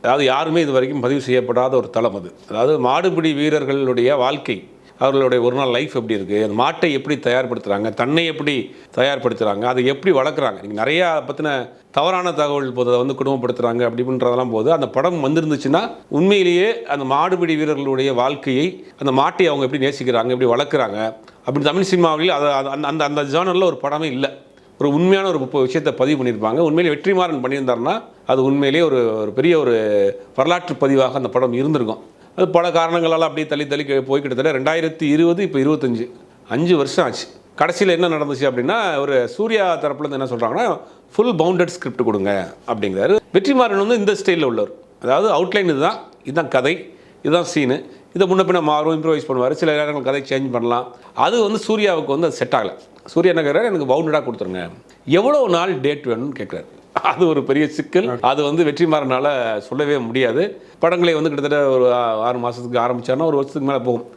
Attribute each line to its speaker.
Speaker 1: அதாவது யாருமே இது வரைக்கும் பதிவு செய்யப்படாத ஒரு தளம் அது. அதாவது மாடுபிடி வீரர்களுடைய வாழ்க்கை, அவர்களுடைய ஒரு நாள் லைஃப் எப்படி இருக்குது, அந்த மாட்டை எப்படி தயார்படுத்துகிறாங்க, தன்னை எப்படி தயார்படுத்துகிறாங்க, அதை எப்படி வளர்க்குறாங்க. நீங்கள் நிறையா பற்றின தவறான தகவல் போது அதை வந்து குடும்பப்படுத்துகிறாங்க அப்படின்றதெல்லாம் போது அந்த படம் வந்திருந்துச்சுன்னா உண்மையிலேயே அந்த மாடுபிடி வீரர்களுடைய வாழ்க்கையை, அந்த மாட்டை அவங்க எப்படி நேசிக்கிறாங்க, எப்படி வளர்க்குறாங்க அப்படி தமிழ் சினிமாவில் அதை அந்த அந்த அந்த ஜானரில் ஒரு படமே இல்லை. ஒரு உண்மையான ஒரு விஷயத்தை பதிவு பண்ணியிருப்பாங்க. உண்மையிலே வெற்றிமாறன் பண்ணியிருந்தாருன்னா அது உண்மையிலேயே ஒரு ஒரு பெரிய ஒரு வரலாற்று பதிவாக அந்த படம் இருந்திருக்கும். அது பல காரணங்களால் அப்படியே தள்ளி தள்ளி போய் கிட்டத்தட்ட 2020 இப்போ 25 5 வருஷம் ஆச்சு. கடைசியில் என்ன நடந்துச்சு அப்படின்னா, ஒரு சூர்யா தரப்புலேருந்து என்ன சொல்கிறாங்கன்னா, ஃபுல் பவுண்டட் ஸ்கிரிப்ட் கொடுங்க அப்படிங்கிறாரு. வெற்றிமாறன் வந்து இந்த ஸ்டைலில் உள்ளவர். அதாவது அவுட்லைன் இதுதான் கதை, இதுதான் சீனு, இதை முன்ன பின்ன மாறும், இம்ப்ரூவைஸ் பண்ணுவார், சில நேரங்கள் கதை சேஞ்ச் பண்ணலாம். அது வந்து சூர்யாவுக்கு வந்து அது செட் ஆகலை. சூர்யா என்ன கேட்குறாரு, எனக்கு பவுண்டடாக கொடுத்துருங்க. எவ்வளோ நாள் டேட் வேணும்னு கேட்குறாரு. அது ஒரு பெரிய சிக்கல். அது வந்து வெற்றிமாறனால் சொல்லவே முடியாது. படங்களை வந்து கிட்டத்தட்ட ஒரு 6 மாதத்துக்கு ஆரம்பித்தாருன்னா ஒரு வருஷத்துக்கு மேலே போகும்.